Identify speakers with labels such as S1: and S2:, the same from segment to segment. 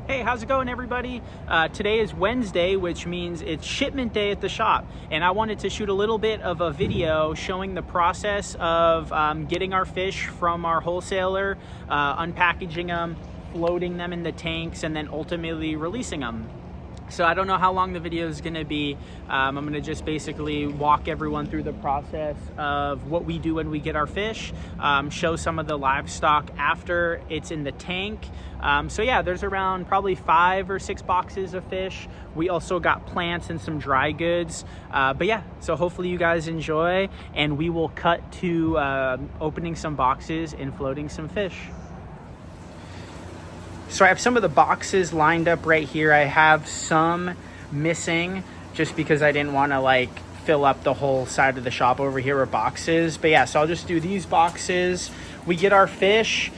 S1: Hey, how's it going, everybody? Today is Wednesday, which means it's shipment day at the shop. And I wanted to shoot a little bit of a video showing the process of getting our fish from our wholesaler, unpackaging them, floating them in the tanks, and then ultimately releasing them. So I don't know how long the video is going to be. I'm going to just basically walk everyone through the process of what we do when we get our fish, show some of the livestock after it's in the tank. So yeah, there's around probably 5 or 6 boxes of fish. We also got plants and some dry goods. But yeah, so hopefully you guys enjoy, and we will cut to opening some boxes and floating some fish. So I have some of the boxes lined up right here. I have some missing just because I didn't want to like fill up the whole side of the shop over here with boxes. But yeah, so I'll just do these boxes. We get our fish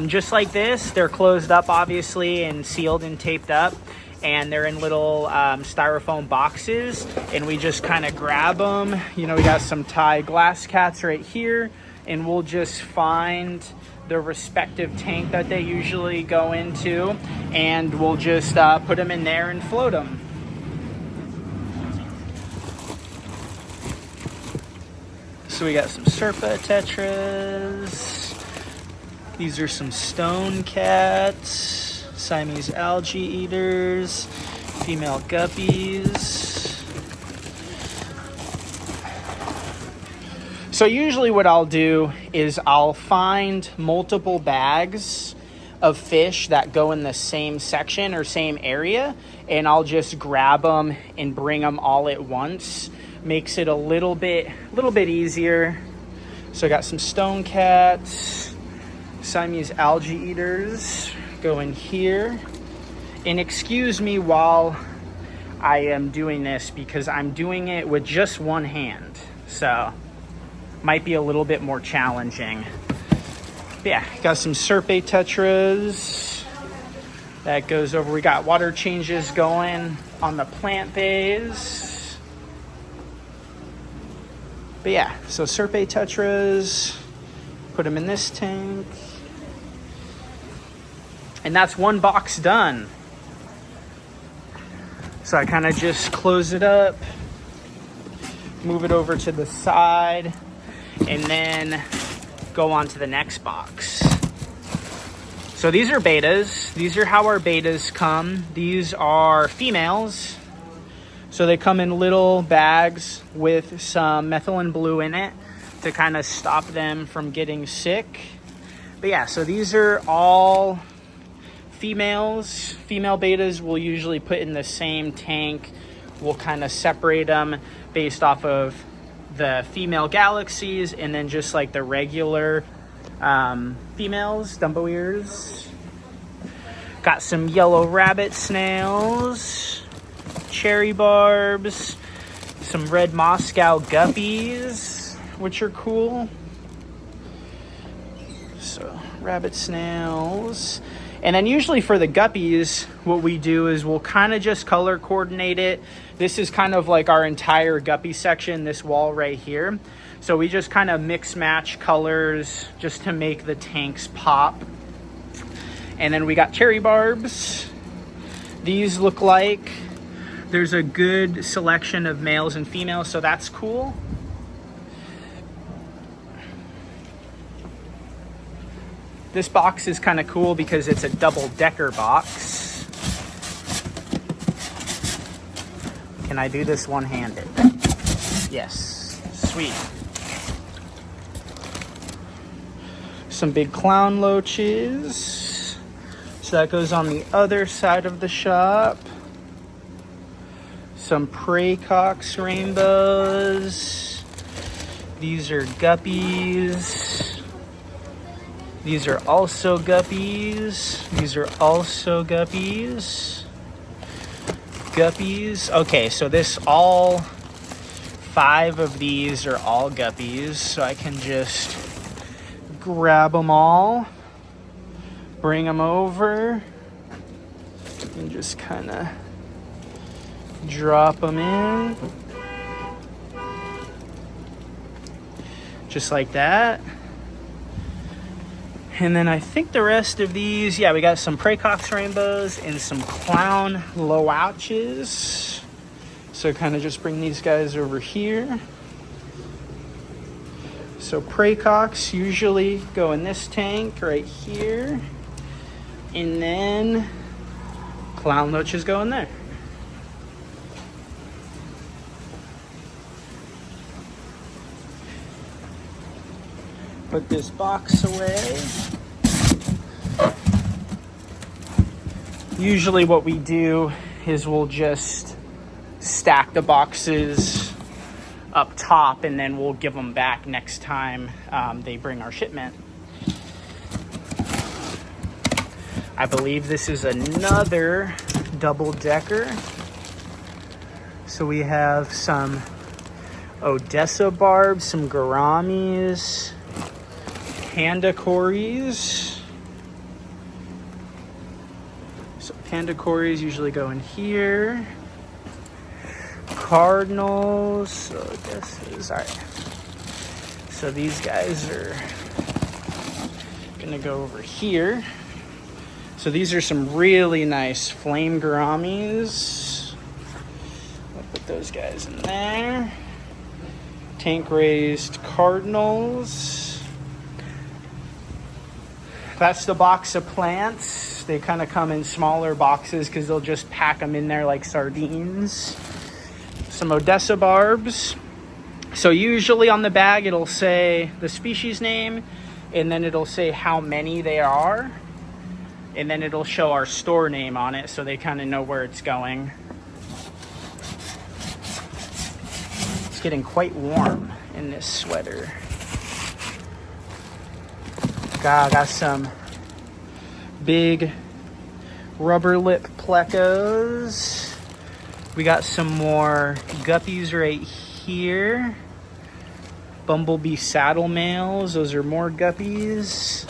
S1: just like this. They're closed up, obviously, and sealed and taped up. And they're in little styrofoam boxes. And we just kind of grab them. You know, we got some Thai glass cats right here. And we'll just find the respective tank that they usually go into, and we'll just put them in there and float them. So we got some Serpa tetras. These are some stone cats, Siamese algae eaters, female guppies. So usually what I'll do is I'll find multiple bags of fish that go in the same section or same area, and I'll just grab them and bring them all at once. Makes it a little bit easier. So I got some stone cats, Siamese algae eaters go in here. And excuse me while I am doing this because I'm doing it with just one hand. So might be a little bit more challenging. But yeah, got some Serpa tetras. That goes over. We got water changes going on the plant bays. But yeah, so Serpa tetras, put them in this tank. And that's one box done. So I kind of just close it up, move it over to the side, and then go on to the next box. So these are betas. These are how our betas come. These are females. So they come in little bags with some methylene blue in it to kind of stop them from getting sick. But yeah, so these are all females. Female betas we'll usually put in the same tank. We'll kind of separate them based off of the female galaxies, and then just like the regular females, Dumbo ears. Got some yellow rabbit snails, cherry barbs, some red Moscow guppies, which are cool. So rabbit snails. And then usually for the guppies, what we do is we'll kind of just color coordinate it. This is kind of like our entire guppy section, this wall right here. So we just kind of mix match colors just to make the tanks pop. And then we got cherry barbs. These look like there's a good selection of males and females, so that's cool. This box is kind of cool because it's a double-decker box. Can I do this one-handed? Yes, sweet. Some big clown loaches. So that goes on the other side of the shop. Some praycox rainbows. These are guppies. These are also guppies. These are also guppies. Guppies. Okay, so all 5 of these are all guppies. So I can just grab them all, bring them over, and just kind of drop them in. Just like that. And then I think the rest of these, yeah, we got some Praecox rainbows and some clown low ouches. So kind of just bring these guys over here. So Praecox usually go in this tank right here. And then clown loaches go in there. Put this box away. Usually what we do is we'll just stack the boxes up top and then we'll give them back next time they bring our shipment. I believe this is another double decker. So we have some Odessa barbs, some gouramis, panda cories. So panda cories usually go in here. Cardinals, so this is, all right. So these guys are gonna go over here. So these are some really nice flame gouramis. I'll put those guys in there. Tank raised cardinals. That's the box of plants. They kind of come in smaller boxes because they'll just pack them in there like sardines. Some Odessa barbs. So usually on the bag it'll say the species name and then it'll say how many they are. And then it'll show our store name on it so they kind of know where it's going. It's getting quite warm in this sweater. Got some big rubber lip plecos. We got some more guppies right here. Bumblebee saddle males. Those are more guppies.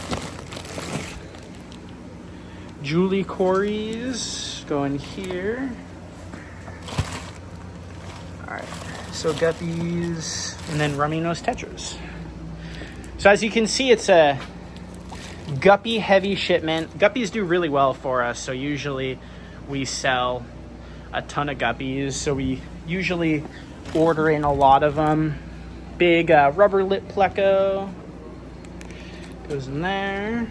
S1: Julie cories go in here. All right, so guppies and then rummy nose tetras. So as you can see, it's a guppy heavy shipment. Guppies do really well for us, so usually we sell a ton of guppies, so we usually order in a lot of them. Big rubber lip pleco goes in there.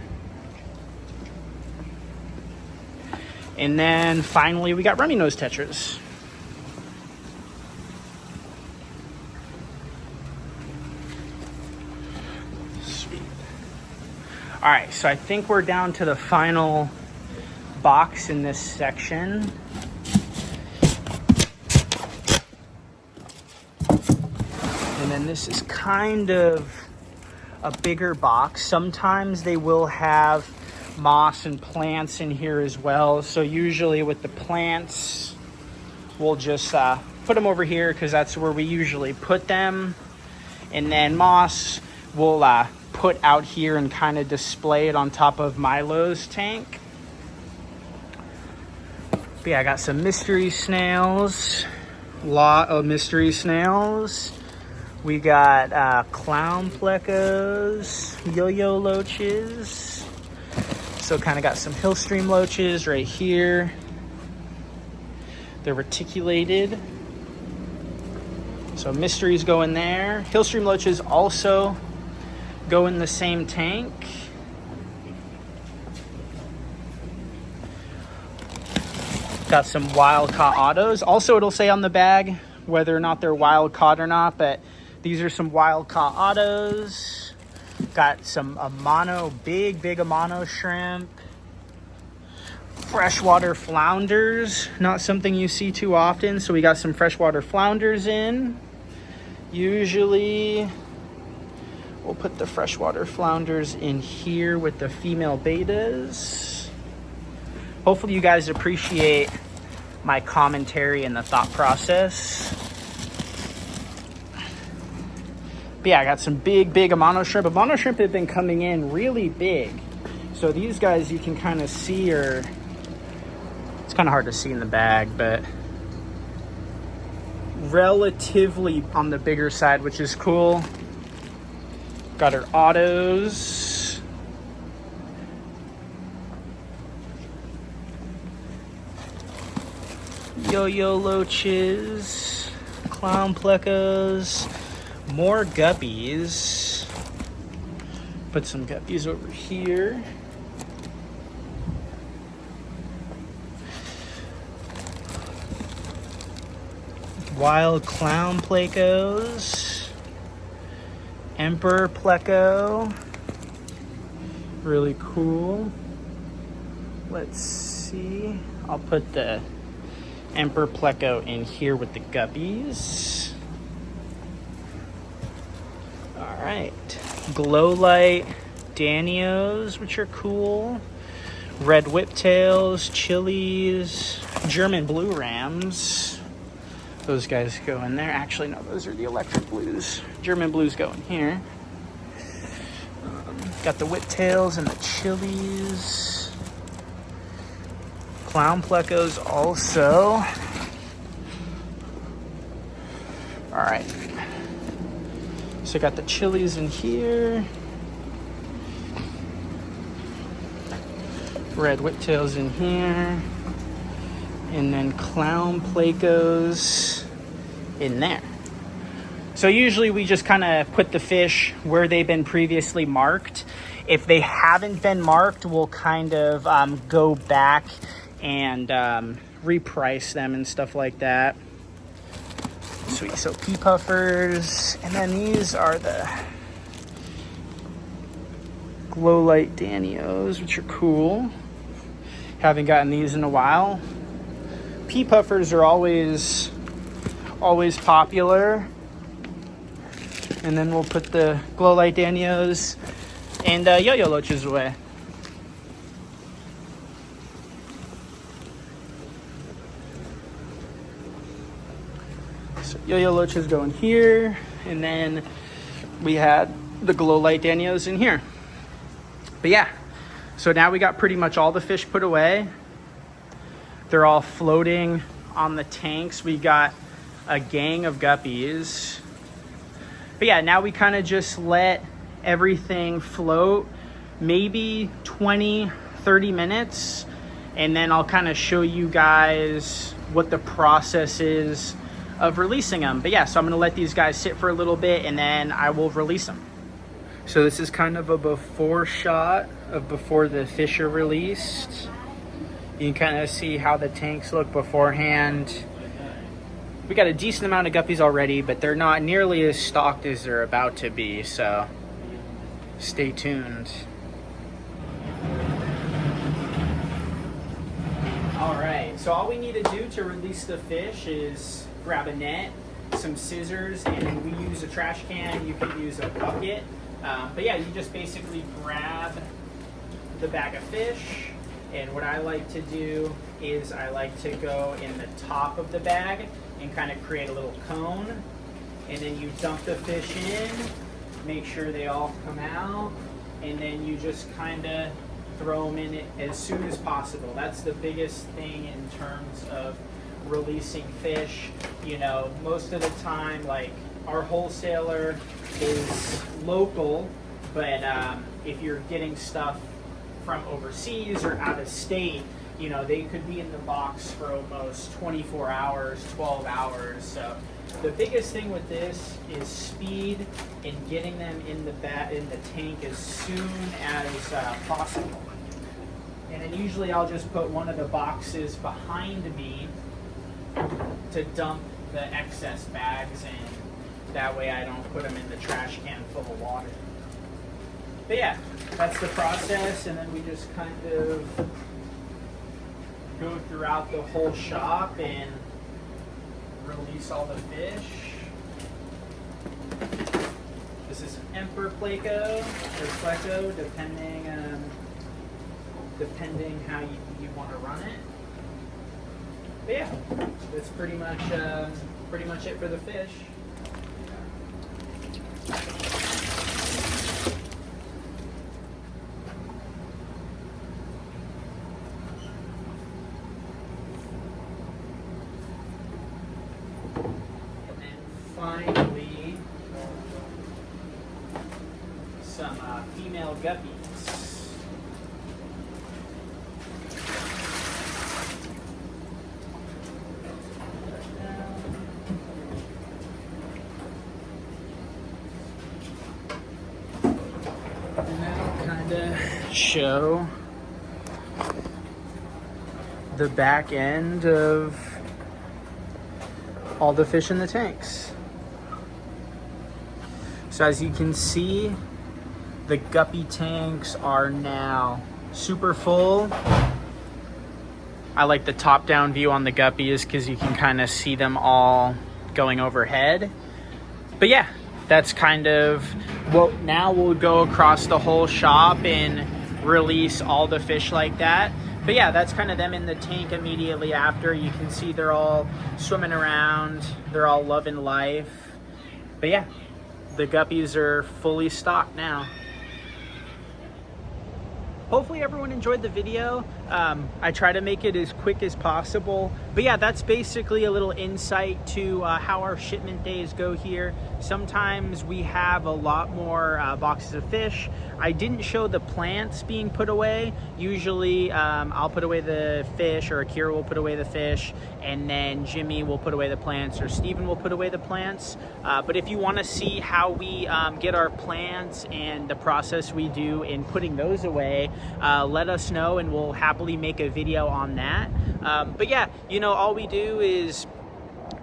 S1: And then finally we got rummy nose tetras. All right, so I think we're down to the final box in this section. And then this is kind of a bigger box. Sometimes they will have moss and plants in here as well. So usually with the plants, we'll just put them over here because that's where we usually put them. And then moss we'll put out here and kind of display it on top of Milo's tank. But yeah, I got some mystery snails. Lot of mystery snails. We got clown plecos, yo-yo loaches. So kind of got some hillstream loaches right here. They're reticulated. So mysteries go in there. Hillstream loaches also go in the same tank. Got some wild caught autos. Also, it'll say on the bag whether or not they're wild caught or not, but these are some wild caught autos. Got some Amano, big Amano shrimp. Freshwater flounders, not something you see too often, so we got some freshwater flounders in. Usually we'll put the freshwater flounders in here with the female betas. Hopefully you guys appreciate my commentary and the thought process. But yeah, I got some big Amano shrimp. Amano shrimp have been coming in really big. So these guys you can kind of see are, it's kind of hard to see in the bag, but relatively on the bigger side, which is cool. Got our autos. yo-yo loaches, clown plecos, more guppies. Put some guppies over here. Wild clown plecos, emperor pleco, really cool. Let's see, I'll put the emperor pleco in here with the guppies. All right, glow light Danios, which are cool. Red whiptails, chilies, German blue rams. Those guys go in there. Actually, no, those are the electric blues. German blues go in here. Got the whiptails and the chilies. Clown plecos also. All right. So got the chilies in here. Red whiptails in here. And then clown plecos in there. So usually we just kind of put the fish where they've been previously marked. If they haven't been marked, we'll kind of go back and reprice them and stuff like that. Sweet. So pea puffers, and then these are the glow light Danios, which are cool. Haven't gotten these in a while. Pea puffers are always popular. And then we'll put the glow light Danios and yo-yo loaches away. So yo-yo loaches go in here, and then we had the glow light Danios in here. But yeah, so now we got pretty much all the fish put away. They're all floating on the tanks. We got a gang of guppies. But yeah, now we kind of just let everything float, maybe 20, 30 minutes. And then I'll kind of show you guys what the process is of releasing them. But yeah, so I'm gonna let these guys sit for a little bit and then I will release them. So this is kind of a before shot of before the fish are released. You can kind of see how the tanks look beforehand. We got a decent amount of guppies already, but they're not nearly as stocked as they're about to be, so stay tuned. All right, so all we need to do to release the fish is grab a net, some scissors, and we use a trash can. You can use a bucket. But yeah, you just basically grab the bag of fish. And what I like to do is I like to go in the top of the bag and kind of create a little cone. And then you dump the fish in, make sure they all come out, and then you just kind of throw them in it as soon as possible. That's the biggest thing in terms of releasing fish. You know, most of the time, like, our wholesaler is local, but if you're getting stuff from overseas or out of state, you know, they could be in the box for almost 24 hours, 12 hours. So the biggest thing with this is speed and getting them in the tank as soon as possible. And then usually I'll just put one of the boxes behind me to dump the excess bags in. That way I don't put them in the trash can full of water. But yeah, that's the process, and then we just kind of go throughout the whole shop and release all the fish. This is an emperor pleco or pleco, depending how you want to run it. But yeah, that's pretty much it for the fish. Finally, some female guppies. show the back end of all the fish in the tanks. So as you can see, the guppy tanks are now super full. I like the top-down view on the guppies because you can kind of see them all going overhead. But yeah, that's kind of what. Now we'll go across the whole shop and release all the fish like that. But yeah, that's kind of them in the tank immediately after. You can see they're all swimming around. They're all loving life. But yeah, the guppies are fully stocked now. Hopefully everyone enjoyed the video. I try to make it as quick as possible. But yeah, that's basically a little insight to how our shipment days go here. Sometimes we have a lot more boxes of fish. I didn't show the plants being put away. Usually I'll put away the fish, or Akira will put away the fish, and then Jimmy will put away the plants, or Steven will put away the plants. But if you want to see how we get our plants and the process we do in putting those away, let us know and we'll happily make a video on that. But yeah, you know, all we do is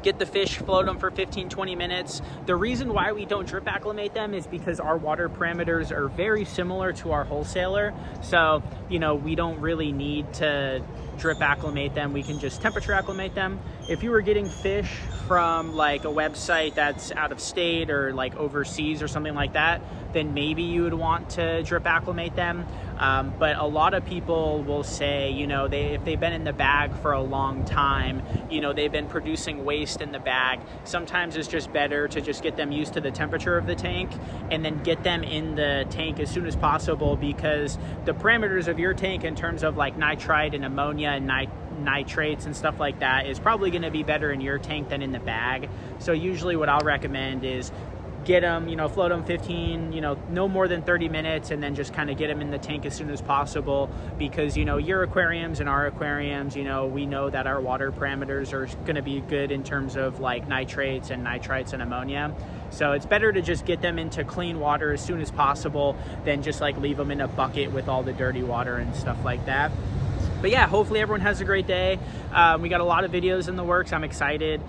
S1: get the fish, float them for 15-20 minutes. The reason why we don't drip acclimate them is because our water parameters are very similar to our wholesaler. So, you know, we don't really need to drip acclimate them. We can just temperature acclimate them. If you were getting fish from like a website that's out of state or like overseas or something like that, then maybe you would want to drip acclimate them. But a lot of people will say, you know, if they've been in the bag for a long time, you know, they've been producing waste in the bag. Sometimes it's just better to just get them used to the temperature of the tank and then get them in the tank as soon as possible, because the parameters of your tank in terms of like nitrite and ammonia and nitrates and stuff like that is probably going to be better in your tank than in the bag. So usually what I'll recommend is get them, you know, float them 15, you know, no more than 30 minutes, and then just kind of get them in the tank as soon as possible, because, you know, your aquariums and our aquariums, you know, we know that our water parameters are going to be good in terms of like nitrates and nitrites and ammonia. So it's better to just get them into clean water as soon as possible than just like leave them in a bucket with all the dirty water and stuff like that. But yeah, hopefully everyone has a great day. We got a lot of videos in the works. I'm excited.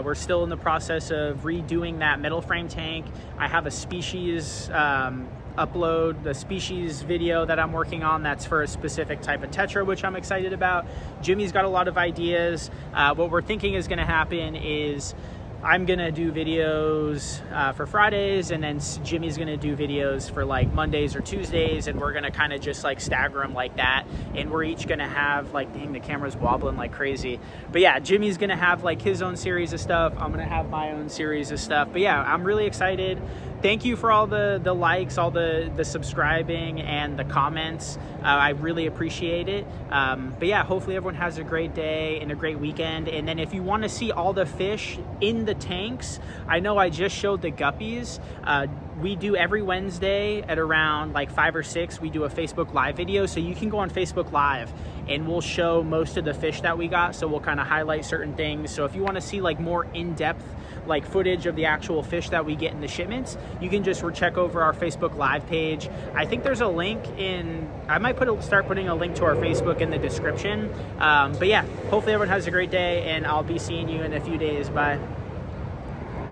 S1: We're still in the process of redoing that metal frame tank. I have a species upload, the species video that I'm working on that's for a specific type of tetra, which I'm excited about. Jimmy's got a lot of ideas. What we're thinking is going to happen is I'm gonna do videos for Fridays, and then Jimmy's gonna do videos for like Mondays or Tuesdays, and we're gonna kind of just like stagger them like that. And we're each gonna have like, dang, the camera's wobbling like crazy. But yeah, Jimmy's gonna have like his own series of stuff. I'm gonna have my own series of stuff. But yeah, I'm really excited. Thank you for all the likes, all the subscribing and the comments. I really appreciate it. But yeah, hopefully everyone has a great day and a great weekend. And then if you want to see all the fish in the tanks, I know I just showed the guppies. We do every Wednesday at around like 5 or 6, we do a Facebook Live video. So you can go on Facebook Live and we'll show most of the fish that we got. So we'll kind of highlight certain things. So if you want to see like more in-depth like footage of the actual fish that we get in the shipments, you can just check over our Facebook Live page. I think there's a link in, I might start putting a link to our Facebook in the description. But yeah, hopefully everyone has a great day, and I'll be seeing you in a few days. Bye.